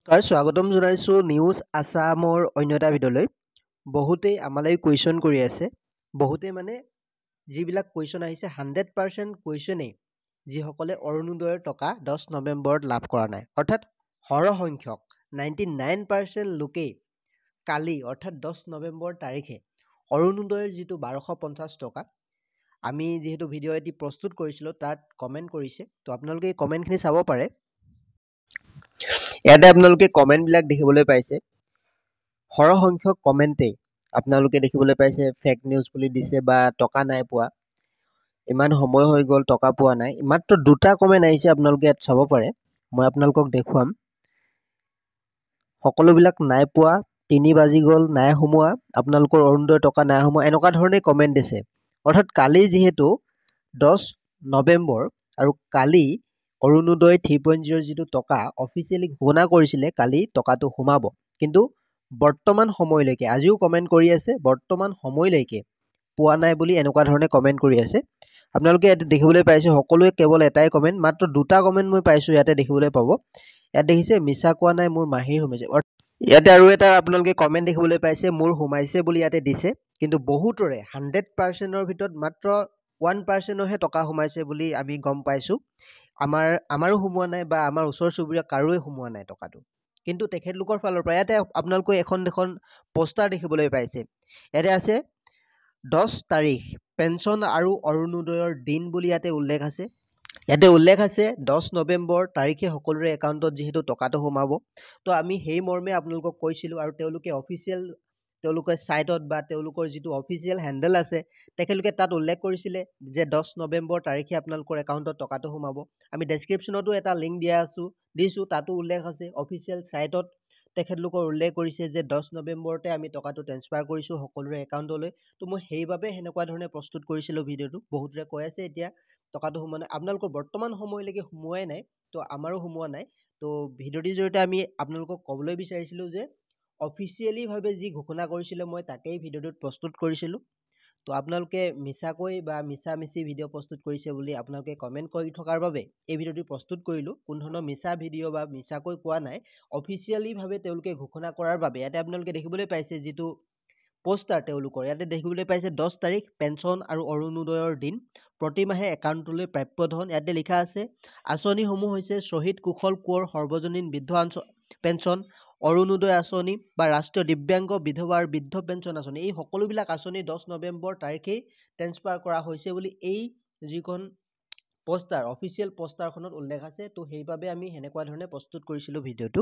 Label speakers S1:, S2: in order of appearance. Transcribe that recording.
S1: স্বাগতম জনাইছো নিউজ আসামৰ অন্য এটা ভিডিঅ'লৈ। বহুতেই আমালৈ কুৱেশ্যন কৰি আছে। বহুতে মানে যিবিলাক কুৱেশ্যন আহিছে 100% কুৱেশ্যনেই যিসকলে অৰুণোদয়ৰ টকা 10 নৱেম্বৰত লাভ কৰা নাই, অৰ্থাৎ সৰহসংখ্যক 99% লোকেই কালি অৰ্থাৎ 10 নৱেম্বৰ তাৰিখে অৰুণোদয়ৰ যিটো 1250 টকা আমি যিহেতু ভিডিঅ' এটি প্ৰস্তুত কৰিছিলোঁ তাত কমেণ্ট কৰিছে। তো আপোনালোকে এই কমেণ্টখিনি চাব পাৰে। ইয়াতে আপোনালোকে কমেণ্টবিলাক দেখিবলৈ পাইছে। সৰহসংখ্যক কমেণ্টেই আপোনালোকে দেখিবলৈ পাইছে ফেক নিউজ বুলি দিছে বা টকা নাই পোৱা, ইমান সময় হৈ গ'ল টকা পোৱা নাই। মাত্ৰ দুটা কমেণ্ট আহিছে, আপোনালোকে ইয়াত চাব পাৰে। মই আপোনালোকক দেখুৱাম। সকলোবিলাক নাই পোৱা, 3 বাজি গ'ল, নাই সোমোৱা, আপোনালোকৰ অৰুণোদয়ৰ টকা নাই সোমোৱা, এনেকুৱা ধৰণে কমেণ্ট দিছে। অৰ্থাৎ কালি যিহেতু 10 নৱেম্বৰ আৰু কালি অৰুণোদয় 3.0 যিটো টকা অফিচিয়েলি ঘোষণা কৰিছিলে কালি টকাটো সোমাব, কিন্তু বৰ্তমান সময়লৈকে আজিও কমেণ্ট কৰি আছে, বৰ্তমান সময়লৈকে পোৱা নাই বুলি এনেকুৱা ধৰণে কমেণ্ট কৰি আছে। আপোনালোকে ইয়াতে দেখিবলৈ পাইছে সকলোৱে কেৱল এটাই কমেণ্ট, মাত্ৰ দুটা কমেণ্ট মই পাইছোঁ ইয়াতে দেখিবলৈ পাব। ইয়াত দেখিছে মিছা কোৱা নাই মোৰ মাহীৰ সোমাইছে। ইয়াতে আৰু এটা আপোনালোকে কমেণ্ট দেখিবলৈ পাইছে মোৰ সোমাইছে বুলি ইয়াতে দিছে, কিন্তু বহুতৰে 100%ৰ ভিতৰত মাত্ৰ 1%হে টকা সোমাইছে বুলি আমি গম পাইছোঁ। আমাৰো সোমোৱা নাই বা আমাৰ ওচৰ চুবুৰীয়া কাৰোৱে সোমোৱা নাই টকাটো, কিন্তু তেখেতলোকৰ ফালৰ পৰা ইয়াতে আপোনালোকে এখন পোষ্টাৰ দেখিবলৈ পাইছে। ইয়াতে আছে 10 তাৰিখ পেঞ্চন আৰু অৰুণোদয়ৰ দিন বুলি ইয়াতে উল্লেখ আছে। ইয়াতে উল্লেখ আছে 10 নৱেম্বৰ তাৰিখে সকলোৰে একাউণ্টত যিহেতু টকাটো সোমাব, তো আমি সেই মৰ্মে আপোনালোকক কৈছিলোঁ আৰু তেওঁলোকে অফিচিয়েল তেওঁলোকৰ ছাইটত বা তেওঁলোকৰ যিটো অফিচিয়েল হেণ্ডেল আছে তেখেতলোকে তাত উল্লেখ কৰিছিলে যে 10 নৱেম্বৰ তাৰিখে আপোনালোকৰ একাউণ্টত টকাটো সোমাব। আমি ডেছক্ৰিপশ্যনতো এটা লিংক দিছোঁ, তাতো উল্লেখ আছে। অফিচিয়েল ছাইটত তেখেতলোকৰ উল্লেখ কৰিছে যে 10 নৱেম্বৰতে আমি টকাটো ট্ৰেন্সফাৰ কৰিছোঁ সকলোৰে একাউণ্টলৈ। তো মই সেইবাবে সেনেকুৱা ধৰণে প্ৰস্তুত কৰিছিলোঁ ভিডিঅ'টো। বহুতে কৈ আছে এতিয়া টকাটো সোমোৱা নাই, আপোনালোকৰ বৰ্তমান সময়লৈকে সোমোৱাই নাই, তো আমাৰো সোমোৱা নাই। তো ভিডিঅ'টিৰ জৰিয়তে আমি আপোনালোকক ক'বলৈ বিচাৰিছিলোঁ যে অফিচিয়েলিভাৱে যি ঘোষণা কৰিছিলে মই তাকেই ভিডিঅ'টোত প্ৰস্তুত কৰিছিলোঁ। তো আপোনালোকে মিছাকৈ বা মিছামিছি ভিডিঅ' প্ৰস্তুত কৰিছে বুলি আপোনালোকে কমেণ্ট কৰি থকাৰ বাবে এই ভিডিঅ'টি প্ৰস্তুত কৰিলোঁ। কোনো ধৰণৰ মিছা ভিডিঅ' বা মিছাকৈ কোৱা নাই, অফিচিয়েলিভাৱে তেওঁলোকে ঘোষণা কৰাৰ বাবে। ইয়াতে আপোনালোকে দেখিবলৈ পাইছে যিটো পোষ্টাৰ তেওঁলোকৰ, ইয়াতে দেখিবলৈ পাইছে 10 তাৰিখ পেঞ্চন আৰু অৰুণোদয়ৰ দিন, প্ৰতিমাহে একাউণ্টলৈ প্ৰাপ্য ধন। ইয়াতে লিখা আছে আঁচনিসমূহ হৈছে শ্বহীদ কুশল কোঁৱৰ সৰ্বজনীন বৃদ্ধ পেঞ্চন, অৰুণোদয় আঁচনি বা ৰাষ্ট্ৰীয় দিব্যাংগ বিধৱা আৰু বৃদ্ধ পেঞ্চন আঁচনি। এই সকলোবিলাক আঁচনি 10 নৱেম্বৰ তাৰিখেই ট্ৰেন্সফাৰ কৰা হৈছে বুলি এই যিখন পোষ্টাৰ অফিচিয়েল পোষ্টাৰখনত উল্লেখ আছে। তো সেইবাবে আমি সেনেকুৱা ধৰণে প্ৰস্তুত কৰিছিলোঁ ভিডিঅ'টো।